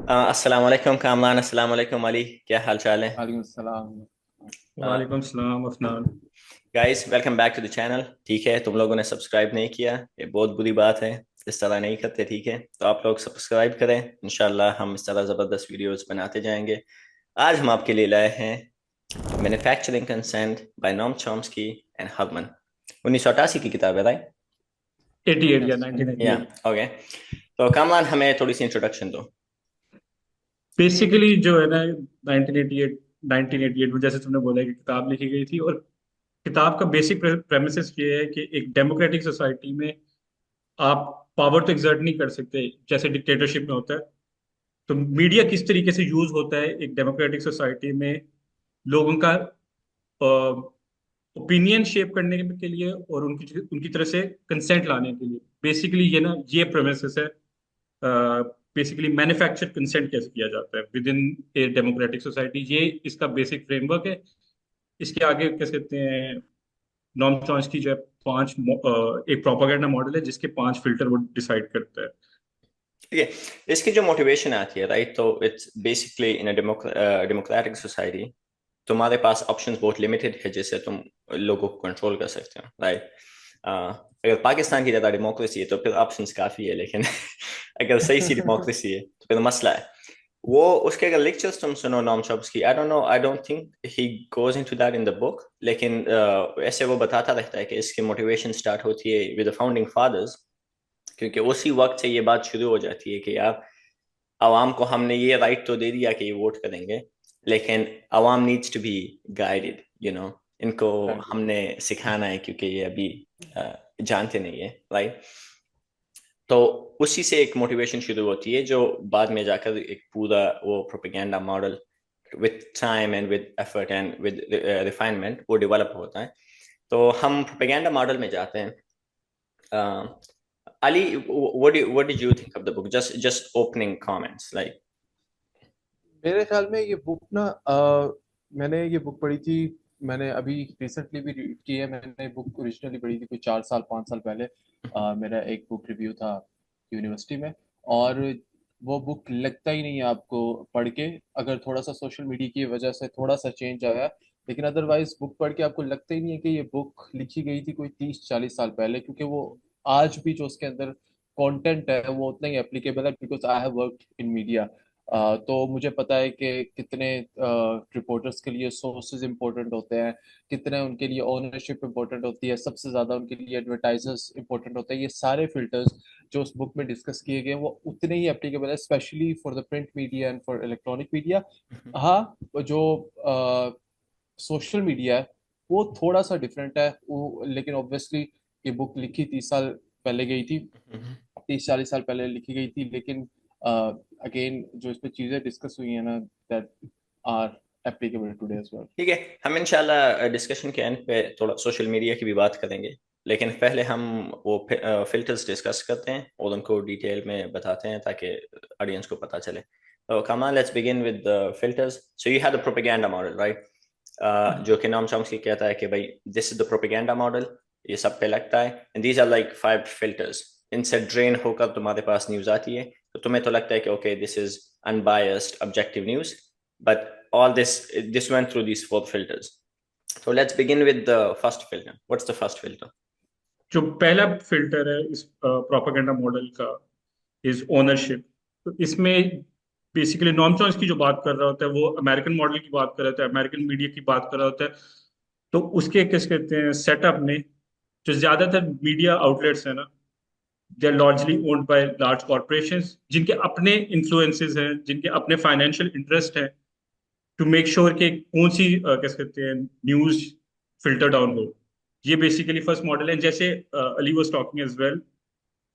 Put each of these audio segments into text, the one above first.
अस्सलाम वालेकुम कामरान, अस्सलाम वालेकुम अली, क्या हाल चाल है? वालेकुम सलाम। गाइस, वालेकुम सलाम Afnan. Welcome back to the channel. ठीक है, तुम लोगों ने सब्सक्राइब नहीं किया, ये बहुत बुरी बात है। इस तरह नहीं करते, ठीक है? तो आप लोग सब्सक्राइब करें, इंशाल्लाह हम इस तरह ज़बरदस्त वीडियोस बनाते जाएंगे। आज हम आपके लिए लाए हैं manufacturing consent by Noam Chomsky and Herman. 1988 की किताब है, राइट? 88 या यस। या 1988। ओके। तो कामरान, हमें थोड़ी सी इंट्रोडक्शन दो। बेसिकली जो है ना 1988, 1988 में जैसे तुमने बोला कि किताब लिखी गई थी, और किताब का बेसिक प्रेमिसेस ये है कि एक डेमोक्रेटिक सोसाइटी में आप पावर तो एग्जर्ट नहीं कर सकते जैसे डिक्टेटरशिप में होता है। तो मीडिया किस तरीके से यूज होता है एक डेमोक्रेटिक सोसाइटी में लोगों का ओपिनियन शेप करने के लिए और उनकी उनकी तरफ से कंसेंट लाने के लिए। बेसिकली ये प्रेमिसेस है। बेसिकली मैन्युफैक्चर कंसेंट कैसे किया जाता है with in a democratic society, ये इसका बेसिक फ्रेमवर्क है। इसके आगे क्या कहते हैं, नॉम चॉम्स्की जो है एक प्रोपागेंडा मॉडल है जिसके 5 फिल्टर वो डिसाइड करता है। ठीक है, इसकी जो मोटिवेशन आती है, राइट, तो it's basically in a democratic society तुम्हारे पास ऑप्शंस बहुत लिमिटेड है जिससे तुम लोगों को कंट्रोल कर सकते हो, राइट? अगर पाकिस्तान की ज़्यादा डेमोक्रेसी है तो फिर ऑप्शंस काफ़ी है, लेकिन अगर सही सी डेमोक्रेसी है तो फिर मसला है। वो उसके अगर लेक्चर्स तुम सुनो Noam Chomsky, I don't know, I don't think he goes into that in the book, लेकिन ऐसे वो बताता रहता है कि इसकी मोटिवेशन स्टार्ट होती है विद द फाउंडिंग फादर्स, क्योंकि उसी वक्त से ये बात शुरू हो जाती है कि यार, आवाम को हमने ये राइट तो दे दिया कि ये वोट करेंगे, लेकिन आवाम नीड्स टू बी गाइडेड, इनको हमने सिखाना है, क्योंकि ये अभी जानते नहीं है, राइट? तो उसी से एक मोटिवेशन शुरू होती है जो बाद में जाकर एक पूरा वो propaganda model with time and with effort and with refinement वो डेवलप होता है। तो हम प्रोपेगेंडा मॉडल में जाते हैं। Ali, what did you think of the book? Just opening comments, like. मेरे ख्याल में ये बुक ना मैंने ये बुक पढ़ी थी। मैंने अभी रिसेंटली भी रीड की है। मैंने बुक ओरिजिनली पढ़ी थी कोई 4 साल 5 साल पहले। मेरा एक बुक रिव्यू था यूनिवर्सिटी में। और वो बुक लगता ही नहीं है आपको पढ़ के, अगर थोड़ा सा सोशल मीडिया की वजह से थोड़ा सा चेंज आया, लेकिन अदरवाइज बुक पढ़ के आपको लगता ही नहीं है कि ये बुक लिखी गई थी कोई 30 40 साल पहले, क्योंकि वो आज भी जो उसके अंदर कंटेंट है वो उतना ही एप्लीकेबल है, because I have worked in media. तो मुझे पता है कि कितने रिपोर्टर्स के लिए सोर्सेज इंपॉर्टेंट होते हैं, कितने उनके लिए ओनरशिप इंपॉर्टेंट होती है, सबसे ज़्यादा उनके लिए एडवर्टाइजर्स इंपॉर्टेंट होते हैं। ये सारे फिल्टर्स जो उस बुक में डिस्कस किए गए हैं वो उतने ही एप्लीकेबल है, specially for the print media and for electronic media. हाँ, जो सोशल मीडिया है वो थोड़ा सा डिफरेंट है वो, लेकिन ऑब्वियसली ये बुक लिखी 30 साल पहले गई थी, 30 40 साल पहले लिखी गई थी, लेकिन अगेन जो इस पे चीजें डिस्कस हुई है ना, that are applicable today as well. ठीक है, हम इंशाल्लाह डिस्कशन के एंड पे थोड़ा सोशल मीडिया की भी बात करेंगे, लेकिन पहले हम वो फिल्टर्स डिस्कस करते हैं और उनको डिटेल में बताते हैं ताकि ऑडियंस को पता चले। तो come on, let's begin with the filters. So you have the propaganda model, right? जो कि नॉम चॉम्स्की कहता है कि भाई, this is the propaganda model, ये सब पे लगता है, and these are like 5 filters. इनसे ड्रेन होकर तुम्हारे पास न्यूज आती है, तो तुम्हें तो लगता है कि okay, this is unbiased objective news, but all this went through these 4 filters. So let's begin with the first filter. What's the first filter? जो पहला फिल्टर है इस प्रोपागेंडा मॉडल का इज ओनरशिप। तो इसमें बेसिकली नॉम चॉम्स्की जो बात कर रहा होता है वो अमेरिकन मॉडल की बात कर रहा होता है, अमेरिकन मीडिया की बात कर रहा होता है। तो उसके किस कहते हैं सेटअप में जो ज्यादातर मीडिया आउटलेट्स है ना, they are largely owned by large corporations जिनके अपने इन्फ्लुएंसेस हैं, जिनके अपने फाइनेंशियल इंटरेस्ट हैं टू मेक श्योर कि कौन सी कैसे कहते हैं न्यूज फिल्टर डाउन हो। ये बेसिकली फर्स्ट मॉडल है। जैसे Ali was talking as well,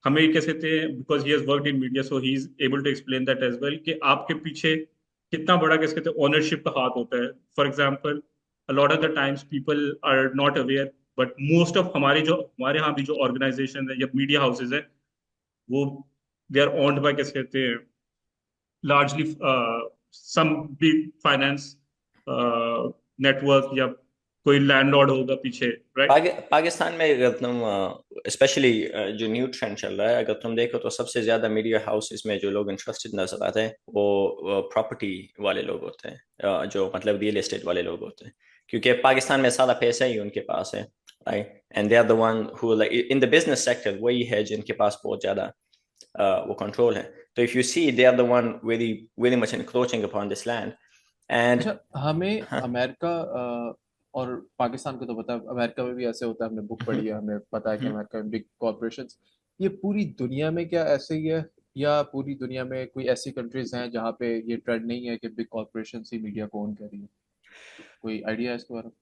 हमें कह सकते हैं because he has worked in media so he is able to explain that as well कि आपके पीछे कितना बड़ा कैसे कहते हैं ओनरशिप का हाथ होता है। For example, a lot of the times people are not aware, but most of हमारे यहाँ भी जो ऑर्गेनाइजेशन है या मीडिया हाउसेज है वो दे आर ओन्ड बाय कैसे कहते हैं largely some big finance network या कोई लैंडलॉर्ड होगा पीछे, राइट? पाकिस्तान में अगर तुम स्पेशली जो न्यू ट्रेंड चल रहा है, अगर तुम देखो तो सबसे ज्यादा मीडिया हाउसेस में जो लोग इंटरेस्टेड नजर आते हैं वो प्रॉपर्टी वाले लोग होते हैं, जो मतलब रियल एस्टेट वाले लोग होते हैं, क्योंकि पाकिस्तान में सारा पैसा ही उनके पास है, right, and they are the one who like in the business sector, वही है जिनके पास बहुत ज्यादा वो कंट्रोल है। तो if you see they are the one very very much encroaching upon this land and अच्छा, हमें अमेरिका और पाकिस्तान को तो पता है, अमेरिका में भी ऐसे होता है, हमने बुक पढ़ी है, हमें पता है कि अमेरिका में बिग कॉर्पोरेशंस, ये पूरी दुनिया में क्या ऐसे ही है, या पूरी दुनिया में कोई ऐसी कंट्रीज हैं जहाँ पे ये ट्रेंड नहीं है कि बिग कॉर्पोरेशंस ही मीडिया को ओन कर रही है? कोई आइडिया है इसके बारे में?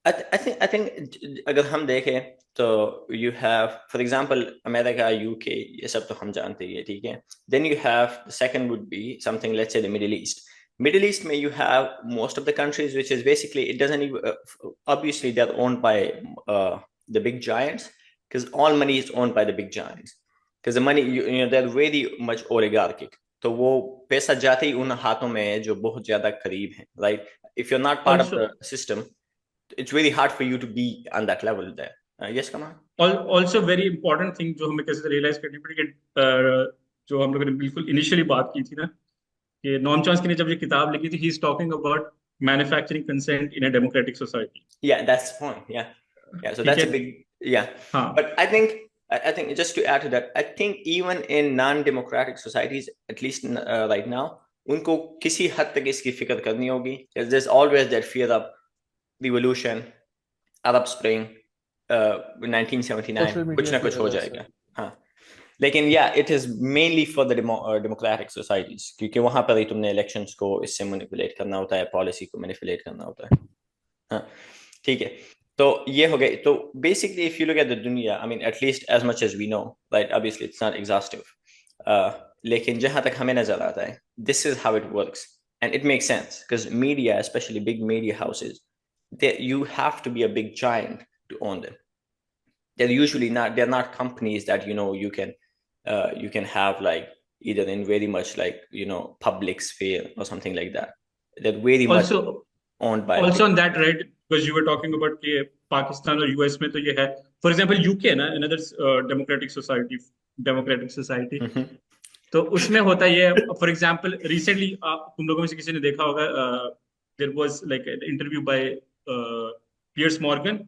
I think अगर हम देखें तो you have for example America, UK, ये सब तो हम जानते ही है, ठीक है। Then you have the second would be something let's say the Middle East. Middle East में you have most of the countries which is basically it doesn't even obviously they're owned by the big giants, because all money is owned by the big giants, because the money you know they're very much oligarchic, तो वो पैसा जाते ही उन हाथों में है जो बहुत ज्यादा करीब है, right. If you are not part of also the system it's really hard for you to be on that level there. Yes, come on. Also very important thing जो हमें कैसे रियलाइज करनी पड़ी कि जो हम लोगों ने बिल्कुल इनिशियली बात की थी ना, कि नॉम चॉम्स्की ने जब ये किताब लिखी थी, he is talking about manufacturing consent in a democratic society. Yeah, that's the point. Yeah, so ठीक that's है। a big, yeah. हाँ, But I think just to add to that, I think even in non-democratic societies, at least right now, उनको किसी हद तक इसकी फिक्र करनी होगी, because there's always that fear of revolution, Arab Spring, 1979, social कुछ मीडिया ना की कुछ हो वजह से। जाएगा। हाँ, लेकिन या it is mainly for the democratic societies, क्योंकि वहां पर ही तुमने इलेक्शंस को इससे मैनिपुलेट करना होता है, पॉलिसी को मैनिपुलेट करना होता है। हाँ, ठीक है। तो ये हो गए। तो basically if you look at the दुनिया, I mean at least as much as we know, right, obviously it's not exhaustive, लेकिन जहां तक हमें नजर आता है, this is how it works and it makes sense, because media, specially big media houses, you have to be a big giant to own them. They're not companies that you can have like either in very much like public sphere or something like that. They're very much also owned by also big. On that, right, because you were talking about कि पाकिस्तान और US में तो ये है, for example UK ना, another democratic society, Mhm. तो उसमें होता ये, फॉर एग्जांपल रिसेंटली तुम लोगों में से किसी ने देखा होगा, there was like an interview by Piers Morgan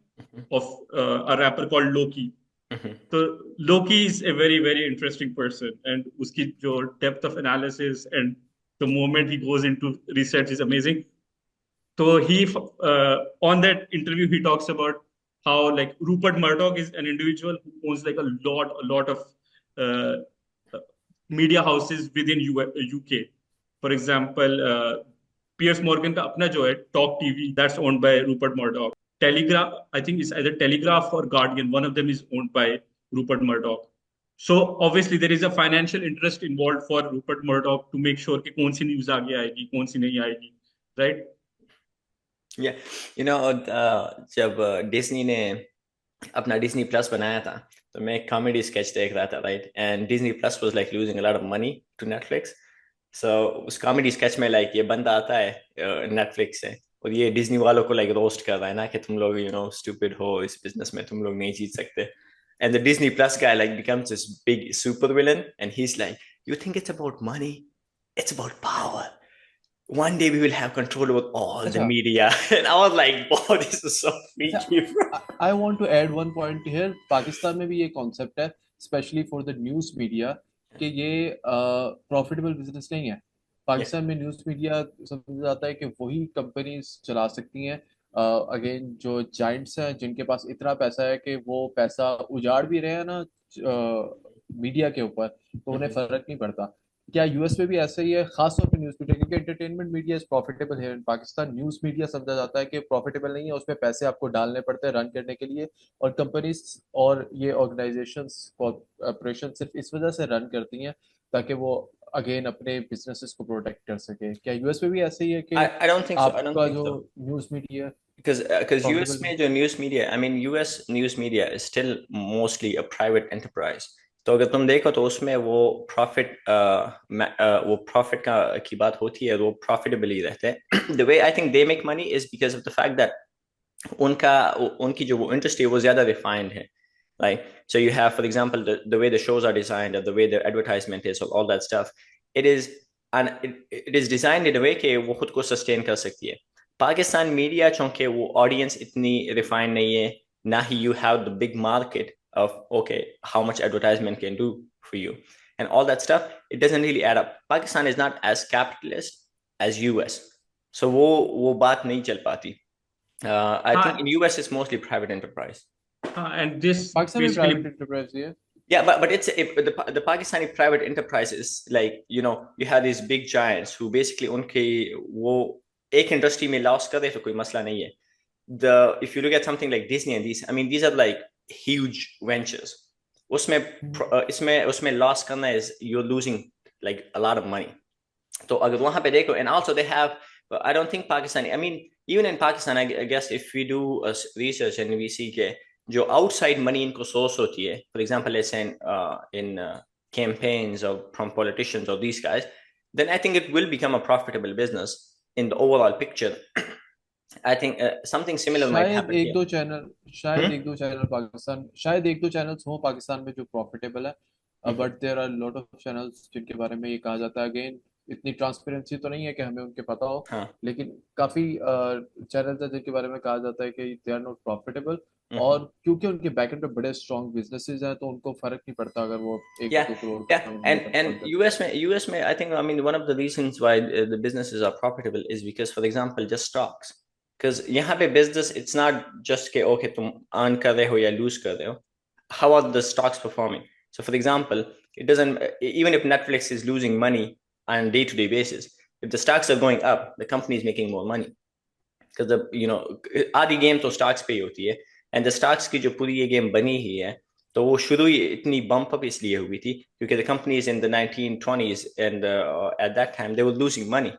of a rapper called Loki. Mhm. तो Loki is a very very interesting person, and उसकी जो depth of analysis and the moment he goes into research is amazing. So on that interview, he talks about how like Rupert Murdoch is an individual who owns like a lot of uh, uh, media houses within UK. For example, Piers Morgan का अपना जो है Talk TV, that's owned by Rupert Murdoch. Telegraph, I think it's either Telegraph or Guardian. One of them is owned by Rupert Murdoch. So obviously there is a financial interest involved for Rupert Murdoch to make sure कि कौन सी news आगे आएगी, कौन सी नहीं आएगी, right? Yeah, जब Disney ने अपना डिज्नी प्लस बनाया था, तो मैं एक कॉमेडी स्केच देख रहा था, right, and Disney plus was like losing a lot of money to Netflix. So उस कॉमेडी स्केच में लाइक ये बंदा आता है नेटफ्लिक्स से, और ये डिज्नी वालों को लाइक रोस्ट कर रहा है ना, कि तुम लोग स्टूपिड हो, इस बिजनेस में तुम लोग नहीं जीत सकते। And the Disney plus guy like becomes this big super villain, and he is like, you think it's about money? It's about power. One day we will have control over all the अच्छा, media. And I was like, wow, this is so freaky, bro. I want to add one point here. Pakistan में भी ये concept है, specially for the news media, कि ये profitable business नहीं है। Yeah. Pakistan में न्यूज़ मीडिया समझा जाता है कि वही कंपनीज चला सकती हैं, अगेन जो जाइंट्स हैं जिनके पास इतना पैसा है कि वो पैसा उजाड़ भी रहे हैं ना मीडिया के ऊपर, तो उन्हें Mhm. फर्क नहीं पड़ता। क्या यूएस में भी ऐसा ही है, खासतौर पे न्यूज़ मीडिया? क्योंकि एंटरटेनमेंट मीडिया इज प्रॉफिटेबल है इन पाकिस्तान, न्यूज़ मीडिया समझा जाता है कि प्रॉफिटेबल नहीं है, उसमें पैसे आपको डालने पड़ते हैं रन करने के लिए, और कंपनीज और ये ऑर्गेनाइजेशंस कॉर्पोरेशन सिर्फ इस वजह से रन करती हैं ताकि वो अगेन अपने बिजनेसेस को प्रोटेक्ट कर सके। क्या यूएस में भी ऐसे ही है कि I don't think so. I don't आपका think जो so. News media Because US profitable नहीं? में जो news media, I mean US news media is still mostly a private enterprise. तो अगर तुम देखो तो उसमें वो प्रॉफिट का की बात होती है, वो प्रॉफिटेबल ही रहते हैं। The way I think they make money is because of the fact that उनका उनकी जो वो इंडस्ट्री है वो ज्यादा रिफाइंड है. Like, so you have, for example, the way the shows are designed, or the way the advertisement is, or all that stuff. It is, and it is designed in a way कि वो खुद को sustain कर सकती है. Pakistan media चूंकि वो audience इतनी रिफाइंड नहीं है, ना ही you have the big market of okay how much advertisement can do for you and all that stuff. It doesn't really add up. Pakistan is not as capitalist as US, so वो बात नहीं चल पाती. I think in हाँ, US it's mostly private enterprise. and this Pakistan में basically private enterprise है. Yeah, but it's the Pakistani private enterprise is like, you have these big giants who basically उनके वो एक industry में loss कर दे तो कोई मसला नहीं है. If you look at something like Disney and these, I mean, these are like huge ventures. उसमें उसमें loss करना is you're losing like a lot of money. तो अगर वहां पे देखो, and also they have, I don't think Pakistani, I mean, even in Pakistan, I guess if we do a research and we see के जो outside money इनको source होती है, for example, let's say in campaigns or from politicians or these guys, then I think it will become a profitable business in the overall picture. I think something similar might शायद happen एक here. दो channel शायद एक दो channel Pakistan शायद एक दो channels हो पाकिस्तान में जो प्रॉफिटेबल है, but there are lot of channels जिनके बारे में ये कहा जाता है. अगेन, इतनी ट्रांसपेरेंसी तो नहीं है कि हमें उनके पता हो, हाँ. लेकिन काफी चैनल्स हैं जिनके बारे में कहा जाता है कि they are not profitable. Mhm. और क्योंकि उनके बैकएंड पे बड़े स्ट्रॉन्ग बिजनेसेस हैं तो उनको फर्क नहीं पड़ता अगर वो एक Yeah, दो करोड़ yeah, का महीने का and content. US में I think, I mean, one of the reasons why the businesses are profitable is because, for example, just stocks. Because यहाँ पे business, it's not just कि okay तुम earn कर रहे हो या lose कर रहे हो. How are the stocks performing? So, for example, it doesn't, even if Netflix is losing money on a day-to-day basis, if the stocks are going up, the company is making more money. Because आधी game तो stocks पे ही होती है, and the stocks की जो पूरी ये game बनी ही है, तो वो शुरू ही इतनी बम्प अप इसलिए हुई थी क्योंकि the companies in the 1920s and at that time they were losing money.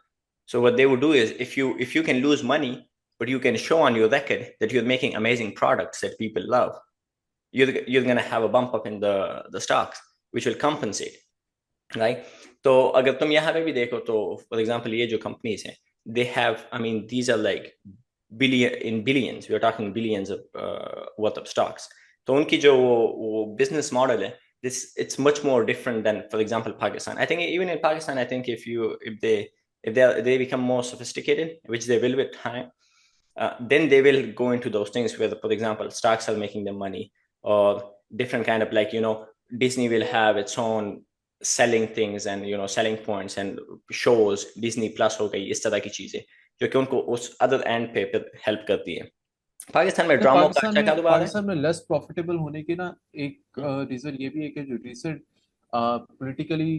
So what they would do is, if you can lose money, but you can show on your record that you're making amazing products that people love, you're gonna have a bump up in the stocks, which will compensate, right? तो अगर तुम यहाँ पे भी देखो तो, for example, ये जो companies हैं, they have, I mean, these are like billions, we are talking billions of worth of stocks. तो उनकी जो वो business model है, it's much more different than, for example, Pakistan. I think even in Pakistan, I think if they become more sophisticated, which they will with time, then they will go into those things where, for example, stocks are making them money, or different kind of, like, Disney will have its own selling things and selling points and shows. Disney Plus हो गई, इस तरह की चीजें जो कि उनको उस अदर एंड पे हेल्प करती है. पाकिस्तान में तो ड्रामों का अच्छा कारोबार है. पाकिस्तान में लेस प्रॉफिटेबल होने की ना एक रीजन ये भी है कि जो रिसेंट पॉलिटिकली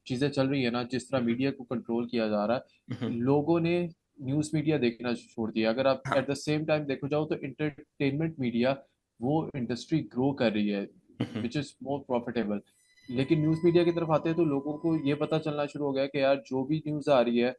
चीजें चल रही है ना, जिस तरह मीडिया को कंट्रोल किया जा रहा है, लोगों ने न्यूज मीडिया देखना छोड़ दिया. अगर आप हाँ. एट द सेम टाइम देखो जाओ तो एंटरटेनमेंट मीडिया वो इंडस्ट्री ग्रो कर रही है, विच इज मोर प्रॉफिटेबल. लेकिन न्यूज मीडिया की तरफ आते हैं तो लोगों को ये पता चलना शुरू हो गया कि यार जो भी न्यूज आ रही है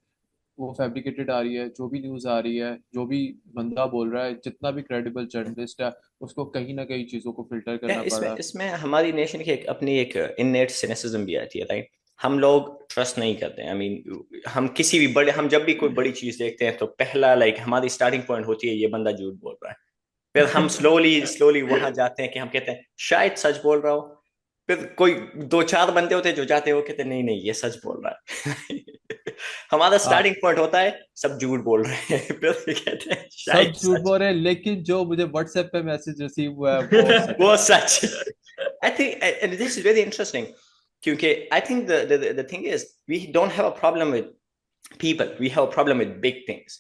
वो फैब्रिकेटेड आ रही है. जो भी न्यूज आ रही है, जो भी बंदा बोल रहा है, जितना भी क्रेडिबल जर्नलिस्ट है, उसको कहीं ना कहीं चीजों को फिल्टर करना पड़ रहा इसमें है. इसमें हमारी नेशन की अपनी एक इननेट सिनेसिज्म भी आती है, राइट? हम लोग ट्रस्ट नहीं करते. आई मीन, हम जब भी कोई बड़ी चीज देखते हैं तो पहला, लाइक, हमारी स्टार्टिंग पॉइंट होती है ये बंदा झूठ बोल रहा है. फिर हम स्लोली स्लोली वहां जाते हैं कि हम कहते हैं शायद सच बोल रहा हो. फिर कोई दो चार बंदे होते हैं जो जाते हैं, वो कहते हैं नहीं नहीं ये सच बोल रहा है. हमारा हाँ, स्टार्टिंग पॉइंट होता है सब झूठ बोल रहे हैं. फिर कहते हैं सब शायद झूठ सच. बोल रहे हैं, लेकिन जो मुझे व्हाट्सएप पे मैसेज रिसीव हुआ है वो सच वो है. सच. I think, and this is very interesting, क्योंकि I think the thing is, we don't have a problem with people, we have a problem with big things.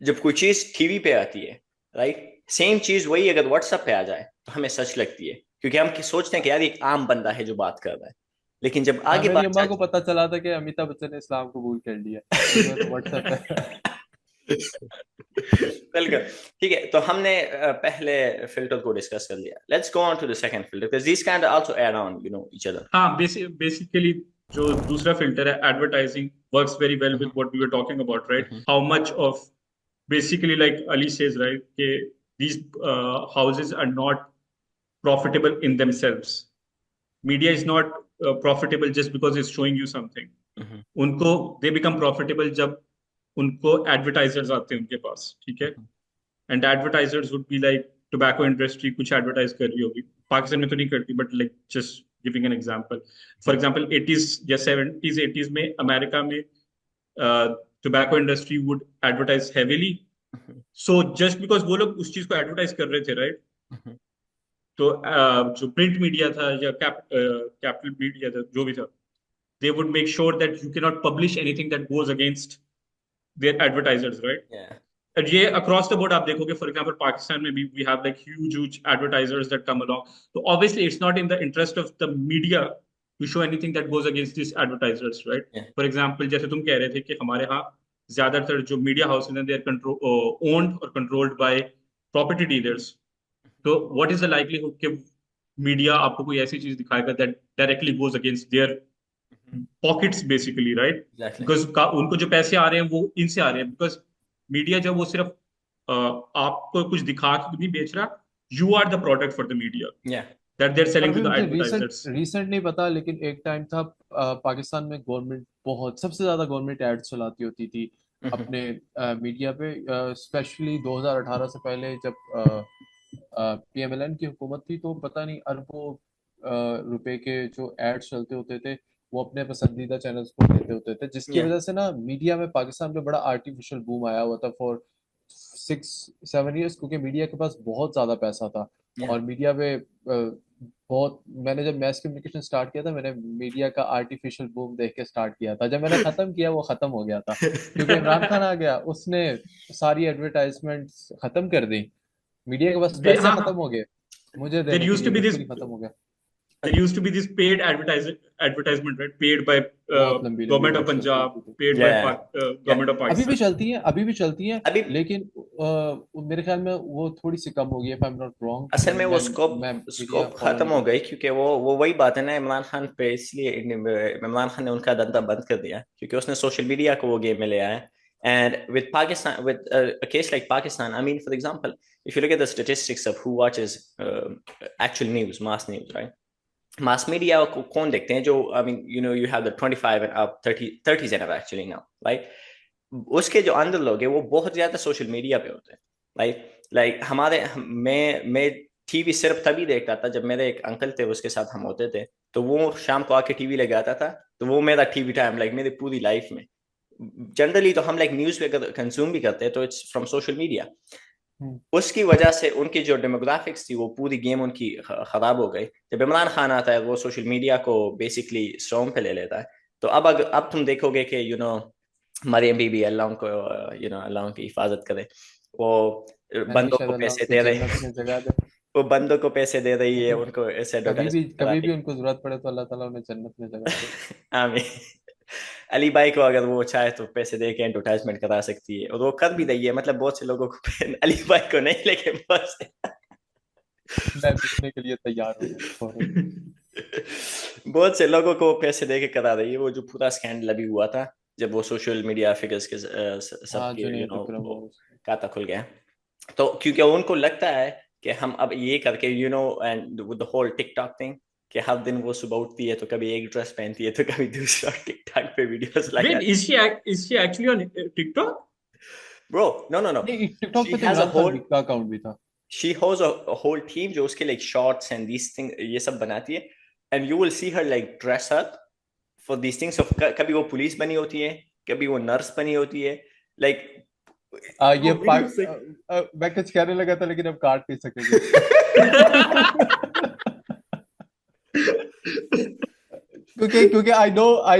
जब कोई चीज टीवी पे आती है, राइट, सेम चीज वही अगर व्हाट्सएप पे आ जाए तो हमें सच लगती है, क्योंकि हम सोचते हैं कि यार एक आम बंदा है जो बात कर रहा है. लेकिन जब हाँ, आगे मेरी बात अम्मा को पता चला था कि अमिताभ बच्चन ने इस्लाम कबूल कर लिया, तो व्हाट्सएप पे. बिल्कुल. ठीक है, तो हमने पहले फिल्टर को डिस्कस कर लिया. Let's go on to the second filter, because these kind also add on each other. हाँ, बेसिकली जो दूसरा फिल्टर है, advertising works very well with what we were talking about, right? How much of, basically, like Ali says, right, these houses are not profitable in themselves. Media is not profitable just because it's showing you something. they become profitable जब उनको advertisers आते हैं उनके पास, ठीक है? and the advertisers would be like tobacco industry कुछ advertise कर रही होगी, पाकिस्तान में तो नहीं करती, but like just giving an example. For example, 80s या 70s 80s में अमेरिका में tobacco industry would advertise heavily. So just because वो लोग उस चीज को advertise कर रहे थे, right? तो जो प्रिंट मीडिया था या कैपिटल मीडिया था, जो भी था, they would make sure that you cannot publish anything that goes against their advertisers, right? Yeah. And ये across the board आप देखोगे, for example, Pakistan में भी we have like huge advertisers that come along. So obviously it's not in the interest of the media to show anything that goes against these advertisers, right? Yeah. For example, जैसे तुम कह रहे थे कि हमारे यहाँ ज्यादातर जो मीडिया हाउसेज हैं, they are owned or controlled by property dealers. So what is the likelihood कि मीडिया आपको कोई ऐसी चीज दिखाएगा that directly goes against their pockets basically, right? Exactly. Because उनको जो पैसे आ रहे हैं वो इनसे आ रहे हैं, because मीडिया जब वो सिर्फ आपको कुछ दिखा के नहीं बेच रहा, you are the product for the media Yeah. that they're selling अभी to the मुझे advertisers. रीसेंट नहीं पता, लेकिन एक टाइम था पाकिस्तान में गवर्नमेंट बहुत सबसे ज्यादा गवर्नमेंट एड्स चलाती होती थी अपने मीडिया पे, स्पेशली 2018 से पहले जब पीएमएलएन की हुकूमत थी, तो पता नहीं अरबों रुपए के जो एड्स चलते होते थे वो अपने पसंदीदा चैनल्स को देते होते थे, जिसकी Yeah. वजह से ना मीडिया में पाकिस्तान में बड़ा आर्टिफिशियल बूम आया हुआ था फॉर 6-7 इयर्स, क्योंकि मीडिया के पास बहुत ज्यादा पैसा था। Yeah. और मीडिया में बहुत, मैंने जब मैस कम्युनिकेशन स्टार्ट किया था, मैंने मीडिया का आर्टिफिशियल बूम देख के स्टार्ट किया था। जब मैंने खत्म किया वो खत्म हो गया था, क्योंकि इमरान खान आ गया, उसने सारी एडवर्टाइजमेंट खत्म कर दी, मीडिया के पास पैसे हाँ, खत्म हो गए, मुझे there देने के used to लिए be this बिल्कुल ही खत्म हो गया। there used to be this paid advertisement, right? Paid by बहुत लंबी government of list चलती Punjab, थी। paid Yeah. by government of अभी भी Pakistan. चलती है, अभी भी चलती है, अभी लेकिन मेरे ख्याल में वो थोड़ी सी कम हो गई है, if I'm not wrong। असल में वो मैं स्कोप media follow खत्म नहीं हो गई, क्योंकि वो वही बात है ना, इमरान खान पे, इसलिए इमरान खान ने उनका धंधा बंद कर दिया, क्योंकि उसने सोशल मीडिया को वो गेम में ले आया। And with Pakistan, with a case like Pakistan, I mean, for example, if you look at the statistics of who watches actual news, mass news, right? Mass media को कौन देखते हैं? जो, I mean, you have the 25 and up, 30s and up actually now, right? उसके जो अंदर लोग हैं वो बहुत ज्यादा सोशल मीडिया पे होते हैं, like मैं टीवी सिर्फ तभी देखता था जब मेरे एक अंकल थे, उसके साथ हम होते थे, तो वो शाम को आके टीवी लगाता था, तो वो मेरा टीवी टाइम, like मेरी पूरी लाइफ में। जनरली तो हम लाइक न्यूज पे कंज्यूम भी करते हैं, तो इट्स फ्रॉम सोशल मीडिया। उसकी वजह से उनकी जो डेमोग्राफिक्स थी वो पूरी गेम उनकी खराब हो गई। जब इमरान खान आता है वो सोशल मीडिया को बेसिकली स्ट्रॉन्ग पे ले लेता है। तो अब तुम देखोगे कि मरियम बीबी, अल्लाह उनको अल्लाह उनकी हिफाजत करे, वो बंदों को पैसे दे रहे, वो बंदों को पैसे दे रही है उनको ऐसे कभी भी उनको जरूरत पड़े तो अल्लाह ताला उन्हें जन्नत में जगह दे। आमीन। अली भाई को अगर वो चाहे तो पैसे दे के एडवर्टाइजमेंट करा सकती है, और वो कर भी रही है, मतलब बहुत से लोगों को, अली भाई को नहीं, लेकिन बहुत से मैं बिकने के लिए तैयार हूँ। बहुत से लोगों को पैसे दे के करा रही है। वो जो पूरा स्कैंडल अभी हुआ था जब वो सोशल मीडिया फिगर्स के सब खाता खुल गया, तो क्योंकि उनको लगता है कि हम अब ये करके and the whole TikTok thing, कि हर दिन वो सुबह उठती है तो कभी एक ड्रेस पहनती है तो कभी दूसरा, टिकटॉक पे वीडियोस लगाती है। Wait, is she actually on TikTok? Bro, no. TikTok पे तो इमरान खान का अकाउंट भी था। She has a whole team जो उसके like shorts and these things ये सब बनाती है, and you will see her like dress up for these things of कभी वो पुलिस बनी होती है, कभी वो नर्स बनी होती है, like ये मैं कुछ कहने लगा था लेकिन अब काट नहीं सकेंगे। क्योंकि आई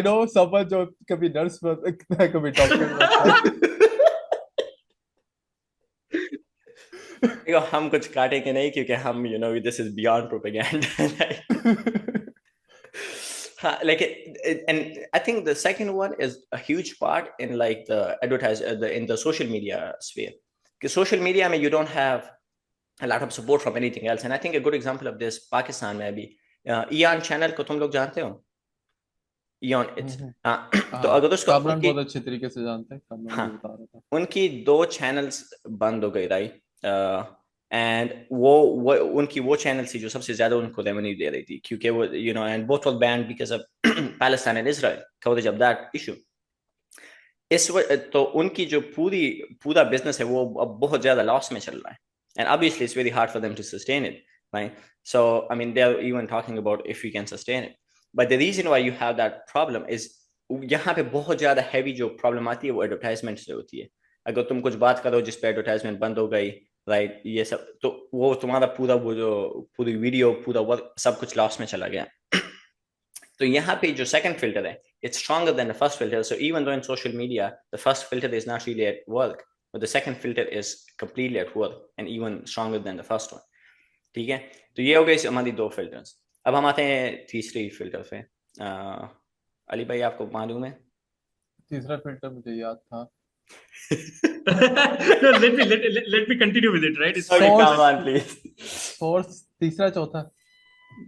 नो समवन जो कभी नर्स कभी डॉक्टर। हम कुछ काटेंगे नहीं, क्योंकि हम this is beyond propaganda. Like and I think the second one is a huge part in like the in the social media sphere, because social media, I mean, you don't have a lot of support from anything else, and I think a good example of this Pakistan में भी Ian channel को तुम लोग जानते हो? Ian, तो अगर उसको कामरान बहुत अच्छे तरीके से जानते हैं, कामरान भी बता रहा था। उनकी 2 चैनल्स बंद हो गई, राइट? एंड वो उनकी वो चैनल थी जो सबसे ज्यादा उनको रेवेन्यू दे रही थी, क्योंकि वो and both were band because of Palestine and Israel coverage of that issue. तो उनकी जो पूरा बिजनेस है वो अब बहुत ज्यादा लॉस में चल रहा है, and obviously it's very hard for them to sustain it, right? So I mean they're even talking about if we can sustain it, but the reason why you have that problem is यहाँ पे बहुत ज्यादा heavy जो problem आती है वो advertisement से होती है। अगर तुम कुछ बात करो जिस पे एडवर्टाइजमेंट बंद हो गई, राइट, ये सब, तो वो तुम्हारा पूरा वो जो पूरी वीडियो पूरा वर्क सब कुछ लॉस में चला गया। तो यहाँ पे जो सेकंड फिल्टर है, it's stronger than the first filter. So even though in social media the first filter is not really at work, but the second filter is completely at work and even stronger than the first one. ठीक है, तो ये हो गई हमारी दो filters. अब हम आते हैं तीसरी फिल्टर पे। अली भाई आपको मालूम है? तीसरा फिल्टर मुझे याद था। No, let me continue with it, right? It's Sorry, Source- come on, please. Source तीसरा चौथा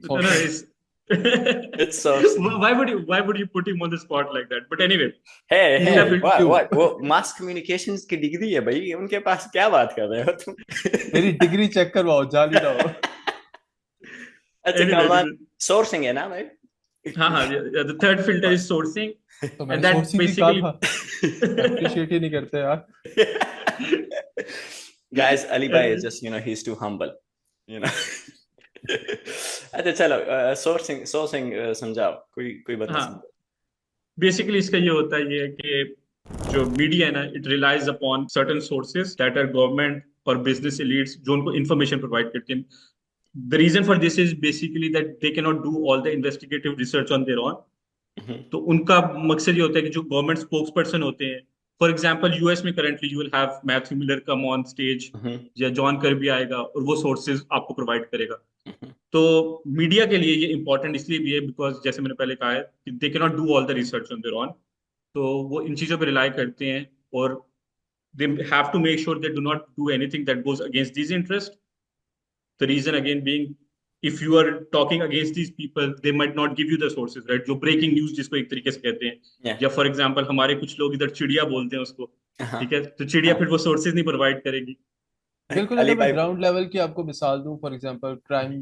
no, no, it's It's source. why would you put him on the spot like that? But anyway, Hey, तीसरा hey, filter- what? वो मास communications की degree है भाई, उनके पास क्या बात कर रहे हो तुम? मेरी डिग्री चेक करवाओ, जाली ना हो। अच्छा, Anyway, come on, sourcing है ना भाई? हाँ, the third filter is sourcing, तो and मैंने that सोर्सिंग ही कहा basically था, अप्रिशिएट ही नहीं करते यार। Guys, Ali Bhai is just, he's too humble, you know. अच्छा चलो, sourcing समझाओ, कोई बता हाँ, समझाओ। बेसिकली इसका ये होता है ये कि जो मीडिया है ना, it relies upon certain sources that are government और बिजनेस एलीट्स जो उनको इंफॉर्मेशन प्रोवाइड करते हैं। The reason for this is basically that they can not do all the investigative research on their own. तो उनका मकसद ये होता है कि जो गवर्नमेंट स्पोक्स पर्सन होते हैं, फॉर एग्जाम्पल यूएस में currently you will have Matthew Miller come on stage, या जॉन कर्बी आएगा और वो सोर्सेज आपको प्रोवाइड करेगा। तो मीडिया के लिए ये इंपॉर्टेंट इसलिए भी है बिकॉज जैसे मैंने पहले कहा है कि they can not do all the research on their own, तो वो इन चीजों पे रिलाई करते हैं और they have to make sure they do not do anything that goes against these interest. The reason again being if you are talking against these people they might not give you the sources, right? जो breaking news जिसको एक तरीके से कहते हैं, Yeah. या for example हमारे कुछ लोग इधर चिड़िया बोलते हैं उसको, हाँ। ठीक है, तो चिड़िया हाँ। फिर वो सोर्सेज नहीं प्रोवाइड करेगी। बिल्कुल, अली अगर मैं भाई, ग्राउंड लेवल की आपको मिसाल दूं, फॉर एग्जांपल क्राइम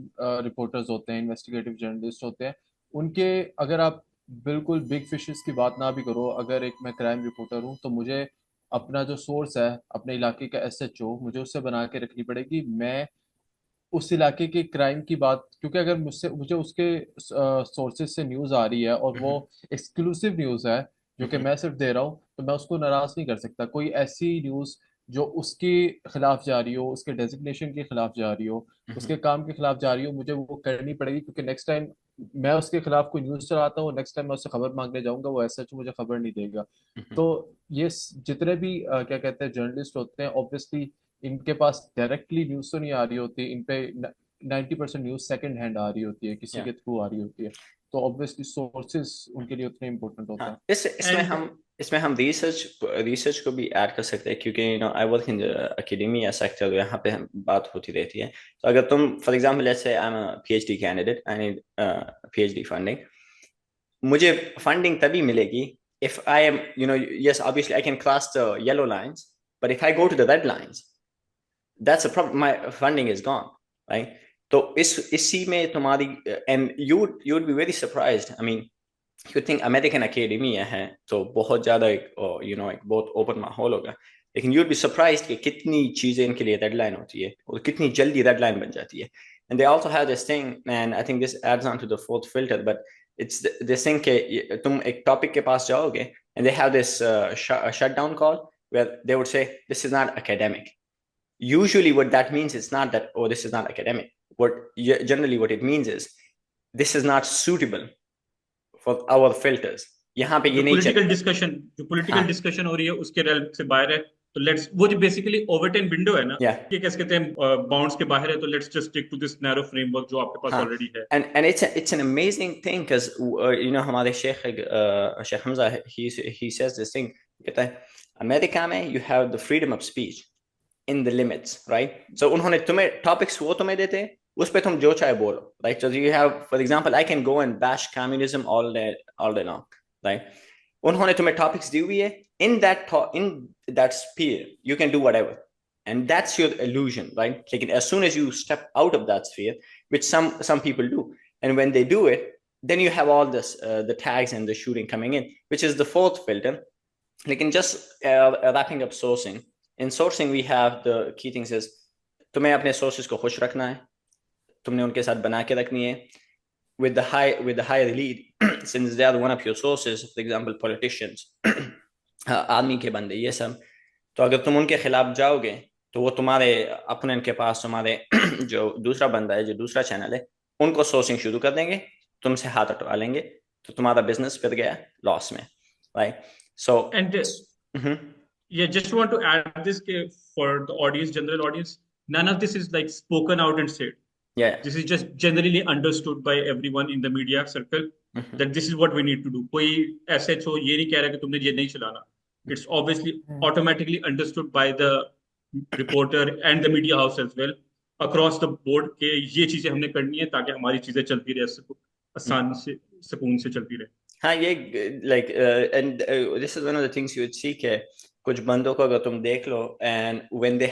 रिपोर्टर्स होते हैं, इन्वेस्टिगेटिव जर्नलिस्ट होते हैं, उनके अगर आप बिल्कुल बिग फिशेस की बात ना भी करो, अगर एक मैं क्राइम रिपोर्टर हूं तो मुझे अपना जो सोर्स है, अपने इलाके का एसएचओ, मुझे उससे बना के रखनी पड़ेगी। मैं उस इलाके के क्राइम की बात, क्योंकि अगर मुझे उसके सोर्सेज से न्यूज़ आ रही है और वो एक्सक्लूसिव न्यूज़ है जो कि मैं सिर्फ दे रहा हूँ, तो मैं उसको नाराज नहीं कर सकता। कोई ऐसी न्यूज़ जो उसके खिलाफ जा रही हो, उसके डेजिग्नेशन के खिलाफ जा रही हो, उसके काम के खिलाफ जा रही हो, मुझे वो करनी पड़ेगी, क्योंकि नेक्स्ट टाइम मैं उसके खिलाफ कोई न्यूज़ चलाता हूँ, नेक्स्ट टाइम मैं उससे खबर मांगने जाऊंगा, वो ऐसा मुझे खबर नहीं देगा। तो ये जितने भी क्या कहते हैं जर्नलिस्ट होते हैं, ऑब्वियसली इनके पास डायरेक्टली न्यूज़ तो नहीं आ रही होती, इन पे 90% न्यूज़ सेकंड हैंड आ रही होती है, किसी Yeah. के थ्रू आ रही होती है, तो ऑब्वियसली सोर्सेज उनके लिए उतने इंपॉर्टेंट होते हैं। हाँ, इसमें हम रिसर्च को भी ऐड कर सकते हैं, क्योंकि I work in academia sector, यहाँ पे हम बात होती रहती है। तो अगर तुम for example let's say I am a PhD candidate, I need PhD funding, मुझे फंडिंग तभी मिलेगी if I am, yes, obviously I can cross the yellow lines, but if I go to the red lines, that's a problem, my funding is gone, right? तो इसी में तुम्हारी, and you would be very surprised, I mean you think American academia है तो बहुत ज्यादा एक बहुत ओपन माहौल होगा, लेकिन you'd be surprised कि कितनी चीजें इनके लिए डेडलाइन होती है और कितनी जल्दी डेडलाइन बन जाती है। And they also have this thing, and I think this adds on to the fourth filter, but it's this thing कि तुम एक टॉपिक के पास जाओगे and they have this shutdown call where they would say this is not academic. Usually what that means is not that, oh, this is not academic. Generally what it means is this is not suitable for our filters. यहाँ पे ये नहीं political discussion हो रही है उसके rail से बाहर है, तो लेट्स, वो जो बेसिकली ओवरटेन विंडो है ना, ये कैसे कहते हैं, बाउंड्स के बाहर है, तो let's just stick to this narrow framework जो आपके पास ऑलरेडी है। and it's an amazing thing because हमारे Sheikh Hamza, he says this thing, कहता है अमेरिका में you have the freedom of speech in the limits, right? So उन्होंने तुम्हें टॉपिक्स वो तुम्हें देते हैं, उस पे तुम जो चाहे बोलो, right? So you have, for example, I can go and bash communism all day long, right? उन्होंने तुम्हें टॉपिक्स दी हुई है, in that sphere you can do whatever, and that's your illusion, right? Like, as soon as you step out of that sphere, which some people do, and when they do it, then you have all this the tags and the shooting coming in, which is the fourth filter. लेकिन just wrapping up sourcing. In sourcing we have the key things is तुम्हें अपने sources को खुश रखना है, तुमने उनके साथ बना के रखनी है with the high lead since they are one of your sources, for example politicians, army के बंदे ये सब, तो अगर तुम उनके खिलाफ जाओगे तो वो तुम्हारे अपोनेंट के पास तुम्हारे जो दूसरा बंदा है, जो दूसरा चैनल है, उनको सोर्सिंग शुरू कर देंगे, तुमसे हाथ हटवा लेंगे, तो तुम्हारा बिजनेस फिर गया लॉस में, right? So And yeah, just want to add this for the audience, general audience, none of this is like spoken out and said. yeah, This is just generally understood by everyone in the media circle that this is what we need to do. कोई ऐसे तो ये नहीं कह रहा कि तुमने ये नहीं चलाना. It's obviously automatically understood by the reporter and the media house as well across the board कि ये चीजें हमने करनी है ताकि हमारी चीजें चलती रहे, आसान से सुकून से चलती रहे. हाँ, ये like and this is one of the things you would see कि कुछ बंदों को अगर तुम देख लो and when they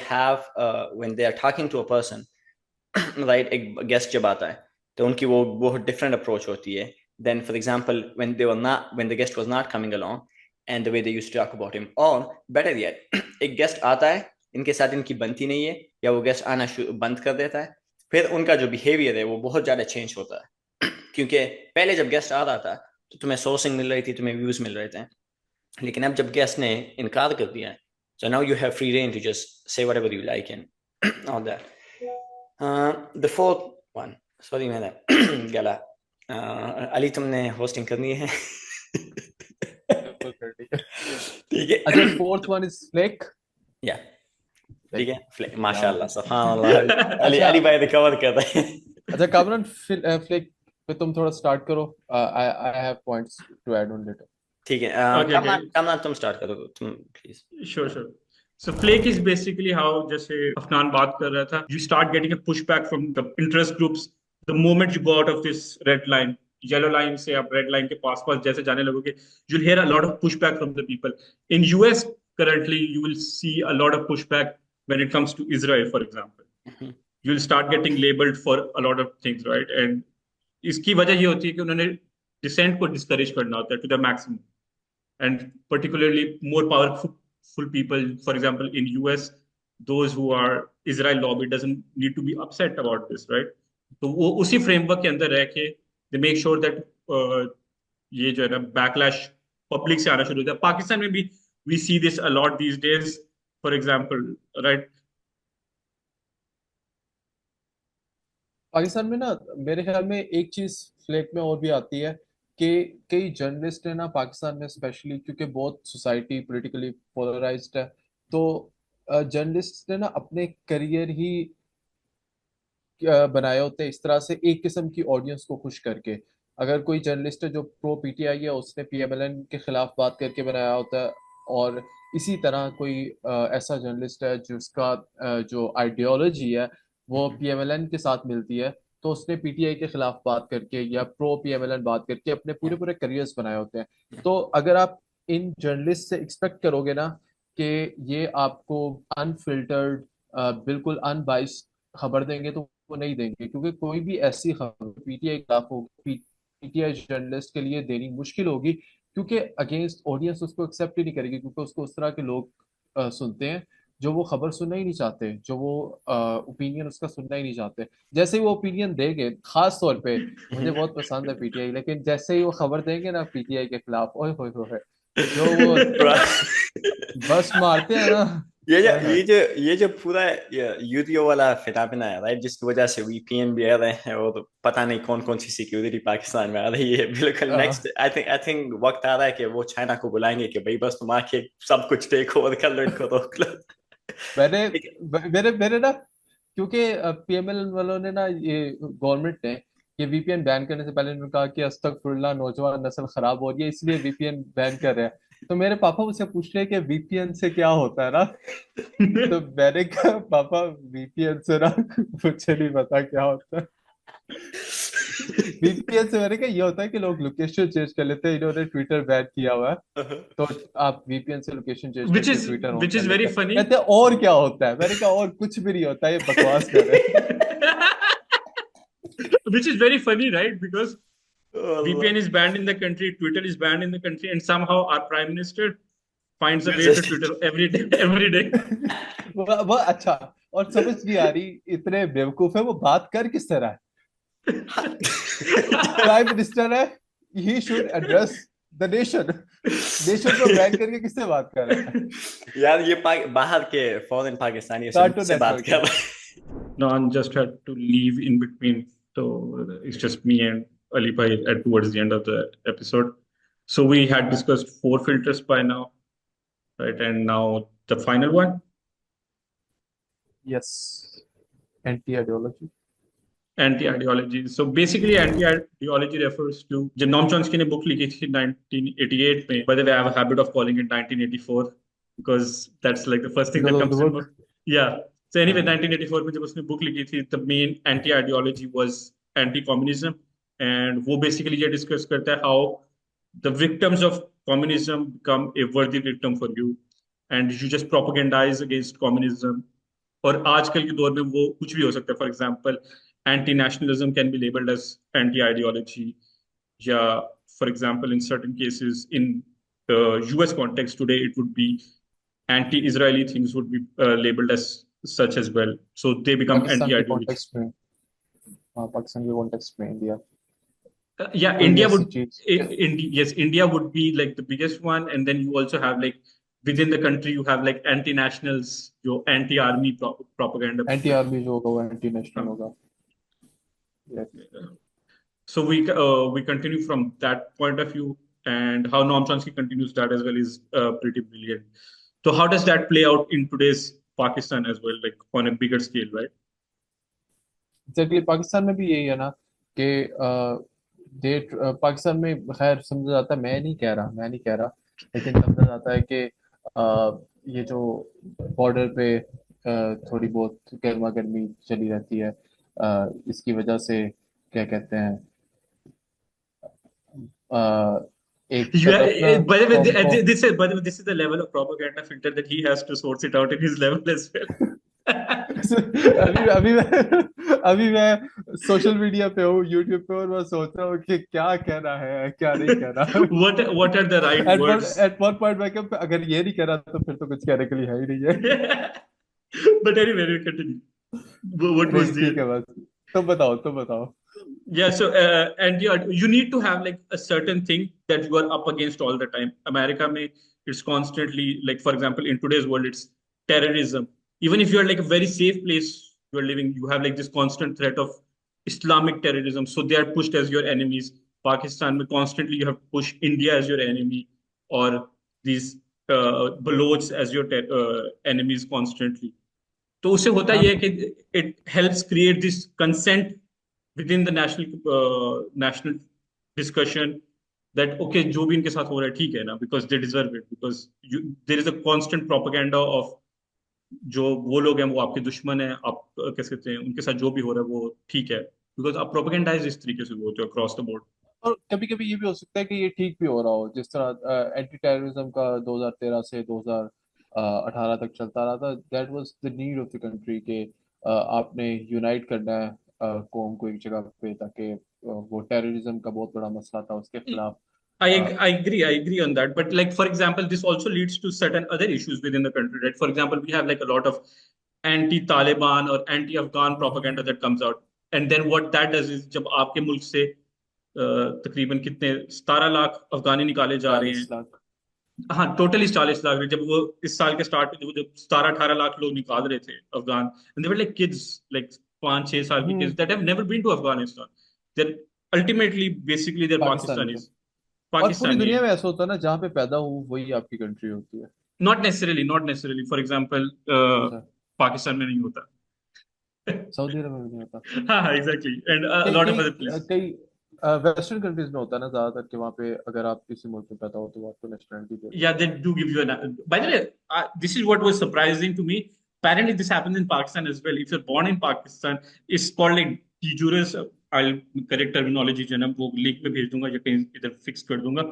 are talking to a person, right, एक गेस्ट जब आता है तो उनकी वो बहुत डिफरेंट अप्रोच होती है then for example when the guest was not coming along and the way they used to talk about him, or better yet एक गेस्ट आता है, इनके साथ इनकी बनती नहीं है या वो गेस्ट आना बंद कर देता है, फिर उनका जो बिहेवियर है वो बहुत ज़्यादा चेंज होता है क्योंकि पहले जब गेस्ट आ रहा था तो तुम्हें सोर्सिंग मिल रही थी, तुम्हें व्यूज़ मिल रहे थे, लेकिन अब जब गेस्ट ने इनकार कर दिया है, so now you have free reign to just say whatever you like and all that. The fourth one, sorry मैंने गला अली तुमने होस्टिंग करनी है ठीक है. अच्छा, फोर्थ वन इज फ्लेक. या ठीक है, फ्लेक, माशाल्लाह, सुभान अल्लाह, अली भाई रिकवर कर रहे हैं. अच्छा कामरान, फ्लेक पे तुम थोड़ा स्टार्ट करो. I have points to add on later. ठीक है, कामरान तुम स्टार्ट करो, तुम please. Sure. So flake is basically how, जैसे अफनान बात कर रहा था, you start getting a pushback from the interest groups the moment you go out of this red line, yellow line से आप red line के पास जैसे जाने लगोगे, you'll hear a lot of pushback from the people. In US currently you will see a lot of pushback when it comes to Israel, for example. You'll start getting labeled for a lot of things, right? And इसकी वजह ये होती है कि उन्होंने dissent को discourage करना होता है to the maximum, and particularly more powerful people, for example in US, those who are Israel lobby doesn't need to be upset about this, right? तो वो उसी फ्रेमवर्क के अंदर रह के they make sure that ये जो है ना बैकलैश पब्लिक से आना शुरू होता है. पाकिस्तान में भी we see this a lot these days, for example, right? Pakistan में ना मेरे ख्याल में एक चीज फ्लेक में और भी आती है कि कई जर्नलिस्ट है ना पाकिस्तान में, स्पेशली क्योंकि बहुत सोसाइटी पॉलिटिकली पोलराइज्ड है, तो जर्नलिस्ट ने ना अपने करियर ही बनाए होते हैं इस तरह से, एक किस्म की ऑडियंस को खुश करके. अगर कोई जर्नलिस्ट है जो प्रो पीटीआई है, उसने पीएमएलएन के खिलाफ बात करके बनाया होता है, और इसी तरह कोई ऐसा जर्नलिस्ट है जिसका जो आइडियोलॉजी है वो पीएमएलएन के साथ मिलती है, तो उसने पीटीआई के खिलाफ बात करके या प्रो पीएमएलएन बात करके अपने पूरे पूरे करियर्स बनाए होते हैं. तो अगर आप इन जर्नलिस्ट से एक्सपेक्ट करोगे ना कि ये आपको अनफिल्टर्ड बिल्कुल अनबाइस्ड खबर देंगे, तो वो नहीं देंगे, क्योंकि कोई भी ऐसी खबर पीटीआई के खिलाफ होगी, पीटीआई जर्नलिस्ट के लिए देनी मुश्किल होगी, क्योंकि अगेंस्ट ऑडियंस उसको एक्सेप्ट ही नहीं करेगी, क्योंकि उसको उस तरह के लोग सुनते हैं जो वो खबर सुनना ही नहीं चाहते, जो वो ओपिनियन उसका सुनना ही नहीं चाहते. जैसे ही वो ओपिनियन देंगे, खास तौर पे मुझे बहुत पसंद है पीटीआई, लेकिन जैसे ही वो खबर देंगे ना पीटीआई के खिलाफ, ओए होए होए, जो वो बस मारते हैं ना. ये जो पूरा यूटीओ वाला फिनोमेना है, राइट, जिसकी वजह से वीपीएन भी आ रहे हैं और पता नहीं कौन कौन सी सिक्योरिटी पाकिस्तान में आ रही है. बिल्कुल नेक्स्ट आई थिंक वक्त आ रहा है कि वो चाइना को बुलाएंगे कि भाई बस तुम आके सब कुछ टेक ओवर कर लो, इनको रोक लो. मेरे ना, क्योंकि पीएमएल वालों ने ना, ये गवर्नमेंट ने ये वीपीएन बैन करने से पहले उन्होंने कहा कि अस्तगफुरुल्लाह, नौजवान नस्ल खराब हो रही है इसलिए वीपीएन बैन कर रहे हैं. तो मेरे पापा मुझसे पूछ रहे हैं कि वीपीएन से क्या होता है ना. तो मैंने कहा पापा वीपीएन से ना मुझे नहीं पता क्या होता है. वीपीएन से मैंने कहा ये होता है कि लोग लोकेशन चेंज कर लेते हैं, इन्होंने ट्विटर बैन किया हुआ है तो आप वीपीएन से लोकेशन चेंज करके Twitter which is very funny. कहते हैं और क्या होता है, मैंने कहा और कुछ भी नहीं होता, ये बकवास कर रहे हैं. Which is very funny, right? Because VPN is banned in the country, Twitter is banned in the country, and somehow our prime minister finds a way to Twitter every day, every day. वो अच्छा, और समझ नहीं आ रही, इतने बेवकूफ है, वो बात कर किस तरह है? प्राइम मिनिस्टर है, he should address the nation, nation को ब्रैग करके किससे बात कर रहा है? यार ये बाहर के फॉरेन पाकिस्तानी से बात कर रहा है। Nan just had to leave in between, so it's just me and Ali Bhai at towards the end of the episode. So we had discussed 4 filters by now, right? And now the final one. Yes, anti-ideology. Anti-ideology. So basically, anti-ideology refers to जब Noam Chomsky ने book लिखी थी 1988 में. By the way, I have a habit of calling it 1984 because that's like the first thing that comes in. Yeah. So anyway, 1984 में जब उसने book लिखी थी, the main anti-ideology was anti-communism, and वो basically ये discuss करता है how the victims of communism become a worthy victim for you, and you just propagandize against communism. और आजकल के दौर में वो कुछ भी हो सकता है. For example, anti-nationalism can be labeled as anti-ideology. Yeah, for example, in certain cases, in the US context today, it would be anti-Israeli things would be labeled as such as well. So they become anti-ideology. Pakistan के context में India. Yeah, India would yes, India would be like the biggest one, and then you also have like within the country you have like anti-nationals, जो anti-army propaganda. Anti-army जो होगा वो anti-national होगा. Yes. So we continue from that point of view, and how Noam Chomsky continues that as well is pretty brilliant. So how does that play out in today's Pakistan as well, like on a bigger scale, right? Exactly. Pakistan में भी यही है ना कि पाकिस्तान में खैर समझा जाता है, मैं नहीं कह रहा, लेकिन समझा जाता है कि ये जो बॉर्डर पे थोड़ी बहुत गर्मा गर्मी चली रहती है, इसकी वजह से क्या कहते हैं, by the way, this is the level of propaganda filter that he has to source it out in his level as well. अभी मैं सोशल मीडिया पे हूँ, यूट्यूब पे, और मैं सोच रहा हूँ कि क्या कहना है, क्या नहीं कहना. What are the right words? At one point मैं कहा अगर ये नहीं कहना तो फिर तो कुछ कहने के लिए है ही नहीं है. But anyway, we continue. What was the? ठीक है, बस तुम बताओ. Yeah, so and you need to have like a certain thing that you are up against all the time. America में it's constantly, like for example in today's world it's terrorism. Even if you're like a very safe place you're living, you have like this constant threat of Islamic terrorism. So they are pushed as your enemies. Pakistan में constantly you have to push India as your enemy, or these Balochs as your enemies constantly. तो उससे होता ये है कि it helps create this consent within the national discussion that okay, जो भी इनके साथ हो रहा है ठीक है ना, because they deserve it, because there is a constant propaganda of जो वो लोग हैं वो आपके दुश्मन हैं, आप कैसे कहते हैं, उनके साथ जो भी हो रहा है वो ठीक है, बिकॉज आप प्रोपेगेंडाइज इस तरीके से होते हो अक्रॉस द बोर्ड. और कभी कभी ये भी हो सकता है कि ये ठीक भी हो रहा हो, जिस तरह एंटी टेररिज्म का 2013 से 2018 तक चलता रहा था. That was the need of the country के आपने यूनाइट करना है कौम को एक जगह पे, ताकि वो टेररिज्म का बहुत बड़ा मसला था, उसके खिलाफ. I agree on that. But like, for example, this also leads to certain other issues within the country, right? For example, we have like a lot of anti-Taliban or anti-Afghan propaganda that comes out. And then what that does is, जब आपके मुल्क से तकरीबन कितने 17 लाख अफगानी निकाले जा रहे हैं. हाँ, टोटली 40 लाख. जब वो इस साल के स्टार्ट में जब 17-18 लाख लोग निकाल रहे थे Afghan, and they were like kids, like 5-6 साल की kids that have never been to Afghanistan. They're ultimately, basically, they're Pakistanis. और पूरी दुनिया में ऐसा होता है ना, जहाँ पे पैदा हो वही आपकी कंट्री होती है. Not necessarily. For example, Pakistan में नहीं होता. सऊदी अरब में नहीं होता. हाँ, exactly. And a lot of other places. कई वेस्टर्न कंट्रीज में होता है ना ज्यादातर, कि वहाँ पे अगर आप किसी मुल्क में पैदा हो तो आपको नेशनलिटी देते हैं. Yeah, they do give you an. By the way, this is what was surprising to me. Apparently, this happens in Pakistan as well. If you're born in Pakistan, it's called like de jure. I'll correct terminology जो है ना वो link में भेज दूंगा या कहीं इधर फिक्स कर दूंगा.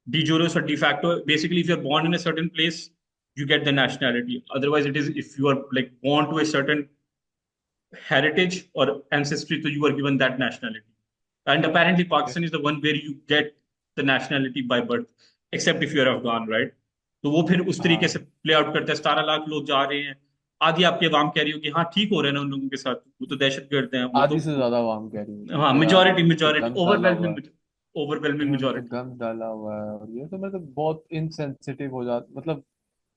De jure or de facto. Basically, if you're born in a certain place, you get the nationality. Otherwise, it is if you are like born to a certain heritage or ancestry, so you are given that nationality. And apparently, Pakistan is the one where you get the nationality by birth, except if you're Afghan, right? तो वो फिर उस तरीके से हाँ play out करता है। 17 लाख लोग जा रहे हैं, आधी आपकी आवाम कह रही हो कि हाँ ठीक हो रहा है ना उन लोगों के साथ, वो तो दहशतगर्द हैं, वो तो आधी से ज्यादा आवाम कह रही होगी हाँ कि यार मेजोरिटी इन्होंने तो मेजोरिटी गंद डाला हुआ ओवरवेलमिंग है, ओवरवेलमिंग इन्होंने तो मेजोरिटी। गंद डाला हुआ है, और ये तो मतलब बहुत इनसेंसिटिव हो जाता, मतलब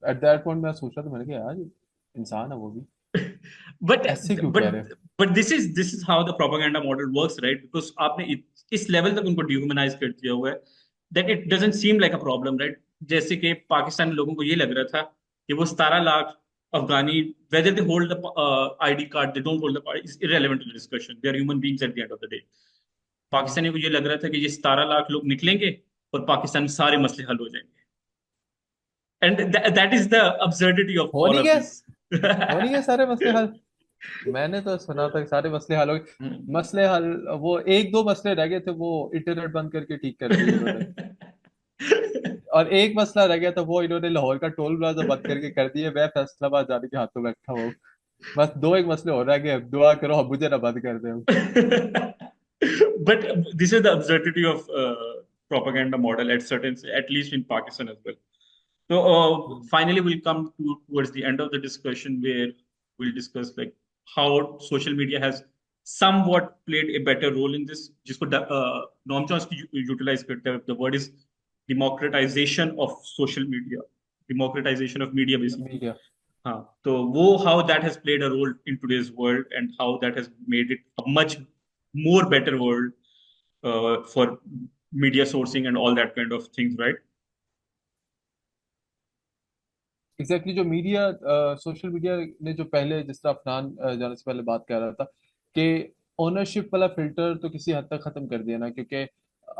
एट दैट पॉइंट मैं सोच रहा था, मैंने कहा यार ये इंसान है वो भी, but ऐसे क्यों but कह रहे हैं। but this is how the propaganda model works, right? Because आपने इस लेवल तक उनको डिह्यूमनाइज कर दिया हुआ है that it doesn't seem like a problem, right? जैसे कि पाकिस्तानी लोगों को ये लग रहा था कि वो 17 लाख अफगानी, whether they hold the ID card, they don't hold the card, is irrelevant to the discussion. They are human beings at the end of the day. हम्म, पाकिस्तानियों को ये लग रहा था कि ये 17 लाख लोग निकलेंगे और पाकिस्तान में सारे मसले हल हो जाएंगे, and that is the absurdity of हो all नहीं of गए, this. हो नहीं गए सारे मसले हल। मैंने तो सुना था कि सारे मसले हल हो गए, मसले हल, वो एक दो मसले रह गए थे, वो इंटरनेट बंद करके ठीक कर दिए इन्होंने, और एक मसला रह गया था, वो इन्होंने लाहौर का टोल प्लाजा बंद करके कर दिए, मैं फैसलाबाद जाने के हाथों बैठा हूँ। बस दो एक मसले हो रह गए, अब दुआ करो अब मुझे ना बंद कर दे अब। But this is the absurdity of propaganda model at at least in Pakistan as well. So finally, we'll come towards the end of the discussion where we'll discuss like how social media has somewhat played a better role in this. जिसको Noam Chomsky utilize करता है. The word is democratization of social media, democratization of media basically. Media, हाँ, तो वो how that has played a role in today's world and how that has made it a much more better world for media sourcing and all that kind of things, right? Exactly जो media, social media ने जो पहले, जिस तरह अफनान जाने से पहले बात कर रहा था कि ओनरशिप वाला फिल्टर तो किसी हद तक खत्म कर दिया ना, क्योंकि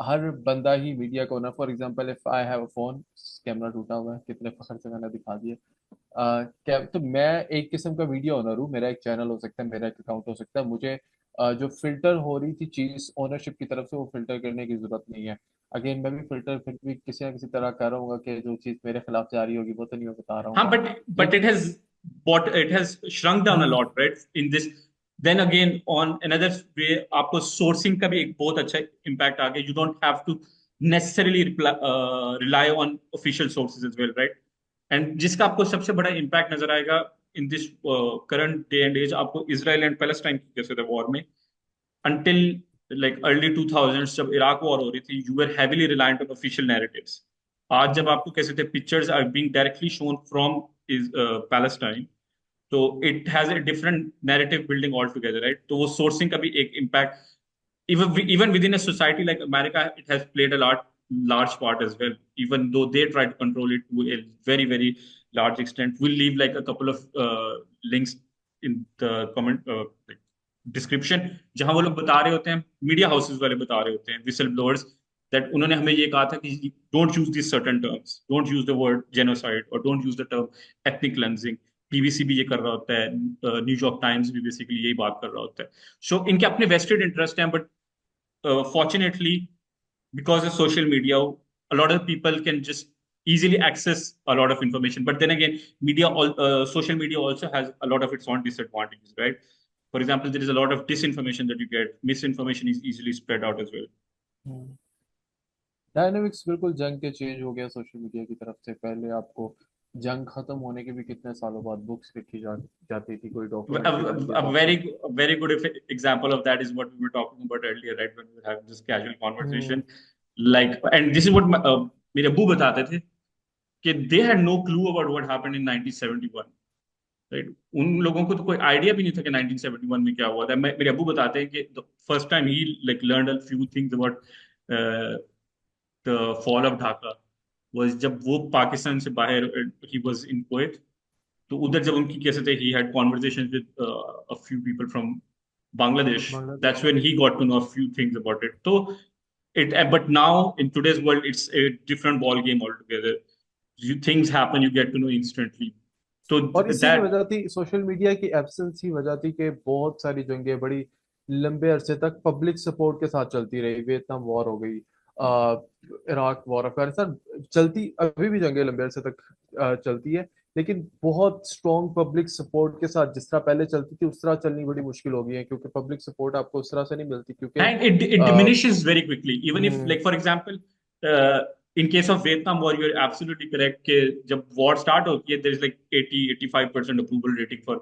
हर बंदा ही मीडिया का owner. For example if I have a phone, camera टूटा हुआ है, कितने फखर से मैंने दिखा दिया, क्या तो मैं एक किस्म का मीडिया ओनर हूँ, मेरा एक चैनल हो सकता है, मेरा एक अकाउंट हो सकता है, मुझे जो फिल्टर हो रही थी चीज ओनरशिप की तरफ से, वो फिल्टर करने की जरूरत नहीं है। अगेन मैं भी फिल्टर फिर भी किसी ना किसी तरह कर रहा हूँ कि जो चीज मेरे खिलाफ जा रही होगी वो तो नहीं मैं बता रहा हाँ, हूँ। but लेकिन it has shrunk down a lot, right? In this, then again on another way, आपको sourcing का भी एक बहुत अच्छा impact आ गया. You don't have to necessarily rely on official sources as well, right? And जिसका आपको सबसे बड़ा impact नजर आएगा in this current day and age, आपको Israel and Palestine की कैसे थे war में, until like early 2000s जब इराक वॉर हो रही थी, you were heavily reliant on official narratives. आज जब आपको कैसे थे pictures are being directly shown from is Palestine, तो it has a different narrative building altogether, right? तो वो sourcing का भी एक impact, even within a society like America, it has played a large part as well, even though they try to control it to a very large extent. We'll leave like a couple of links in the comment like description, जहां वो लोग बता रहे होते हैं, media houses वाले बता रहे होते हैं, विसल ब्लोअर्स, दैट उन्होंने हमें ये कहा था कि don't use this certain terms, don't use the word genocide और don't use the term ethnic cleansing. PBC भी ये कर रहा होता है, न्यूयॉर्क टाइम्स भी बेसिकली यही बात कर रहा होता है. सो इनके अपने वेस्टेड इंटरेस्ट हैं, but fortunately because of social media, a lot of people can just easily access a lot of information. But then again, social media also has a lot of its own disadvantages, right? For example, there is a lot of disinformation that you get. Misinformation is easily spread out as well. Dynamics बिल्कुल जंग के change हो गया social media की तरफ से। पहले आपको जंग खत्म होने के भी कितने सालों बाद बुक्स लिखी जाती थी, कोई A, डॉक्यूमेंट्री बनती है a तो very उसको। a very good example of that is what we were talking about earlier, right? When we were having this casual hmm, conversation, like, and this is what मेरे अब्बू बताते थे कि they had no clue about what happened in 1971. Right, उन लोगों को तो कोई आइडिया भी नहीं था कि 1971 में क्या हुआ था. मेरे अब्बू बताते हैं कि first time he like learned a few things about the fall of Dhaka was जब वो पाकिस्तान से बाहर, ही वाज इन कुवैत, तो उधर जब उनकी कैसे थे, he had conversations with a few people from Bangladesh. Bangladesh. That's when he got to know a few things about it. तो it but now in today's world it's a different ball game altogether. Things happen, you get to know instantly. So और इसी की that वजह थी, social media की absence ही वजह थी कि बहुत सारी जंगें बड़ी लंबे अरसे तक पब्लिक सपोर्ट के साथ चलती रही। वियतनाम वॉर हो गई, इराक वॉर, अफगानिस्तान, चलती अभी भी जंगें लंबे अरसे तक चलती है, लेकिन बहुत स्ट्रॉन्ग पब्लिक सपोर्ट के साथ जिस तरह पहले चलती थी उस तरह चलनी बड़ी मुश्किल हो गई है, क्योंकि पब्लिक सपोर्ट आपको उस तरह से नहीं मिलती, क्योंकि and it a, diminishes very quickly, even if hmm, like for example, in case of Vietnam War, you're absolutely correct कि जब war start होती है, there is like 80-85% approval rating for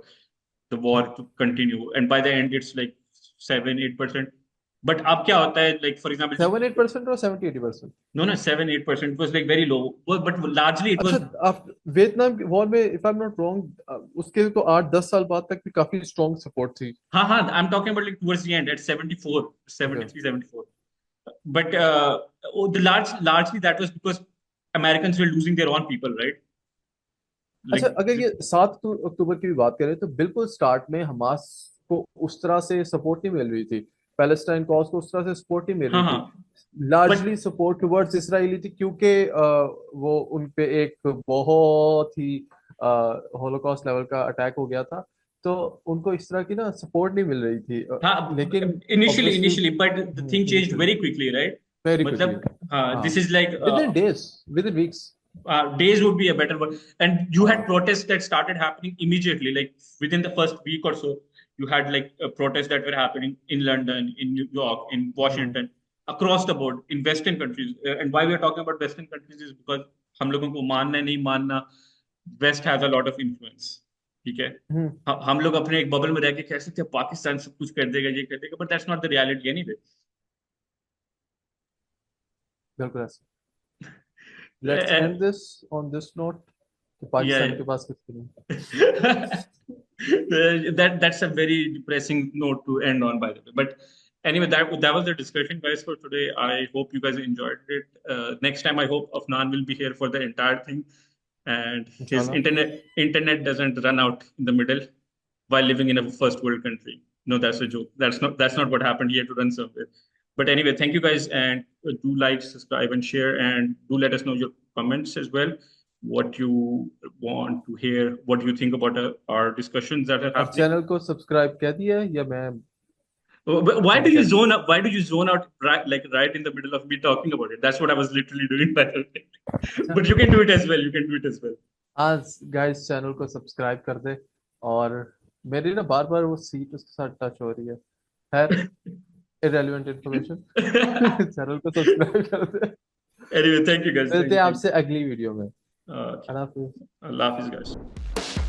the war to continue, and by the end it's like 7-8%. But अब क्या होता है, like for example, 7-8% or 70-80%? no 7-8% was like very low, but largely it was. अच्छा, आप Vietnam war में if I am not wrong उसके तो 8-10 साल बाद तक भी काफी स्ट्रॉन्ग सपोर्ट थी. हाँ, I'm talking about like towards the end at 74, 73, 74. But largely that was because Americans were losing their own people, right? अच्छा, Like, अगर ये 7 अक्टूबर की भी बात करें तो बिल्कुल स्टार्ट में हमास को उस तरह से सपोर्ट नहीं मिल रही थी, पैलेस्टाइन कॉज को उस तरह से सपोर्ट नहीं मिल रही हाँ, थी. लार्जली सपोर्ट टुवर्ड्स इसराइली थी क्योंकि वो उन पे एक बहुत ही होलोकॉस्ट लेवल का अटैक हो गया था, तो उनको इस तरह की ना सपोर्ट नहीं मिल रही थी. हाँ, लेकिन initially, but the thing changed initially, very quickly, right? very मतलब quickly. this is like Within days, within weeks. days would be a better word. And you had protests that started happening immediately, like within the first week or so. You had like protests that were happening in London, in New York, in Washington, across the board in Western countries. And why we are talking about Western countries is because हम लोगों को मानना नहीं मानना, West has a lot of influence. ठीक है, हम लोग अपने एक बबल में रह के कह सकते हैं पाकिस्तान सब कुछ कर देगा, ये कर देगा, but that's not the reality anyway. बिल्कुल ऐसा. Let's end this on this note. कि पाकिस्तान के पास कुछ नहीं. That's a very depressing note to end on, by the way. But anyway, that was the discussion, guys, for today. I hope you guys enjoyed it. Next time, I hope Afnan will be here for the entire thing, and his internet doesn't run out in the middle while living in a first world country. No, that's a joke. That's not what happened. He had to run somewhere. But anyway, thank you guys, and do like, subscribe, and share, and do let us know your comments as well. What you want to hear, what you think about our discussions that are happening. Channel को subscribe कर दिया या मैं? Why do you zone up? Why do you zone out right in the middle of me talking about it? That's what I was literally doing, by the way. But you can do it as well. You can do it as well. आज guys channel को subscribe कर दे, और मेरी ना बार बार वो seat उसके साथ touch हो रही है. खैर, irrelevant information. चैनल को सब्सक्राइब कर दे. Anyway, thank you guys. मिलते हैं आपसे अगली वीडियो में. Allah Hafiz, guys.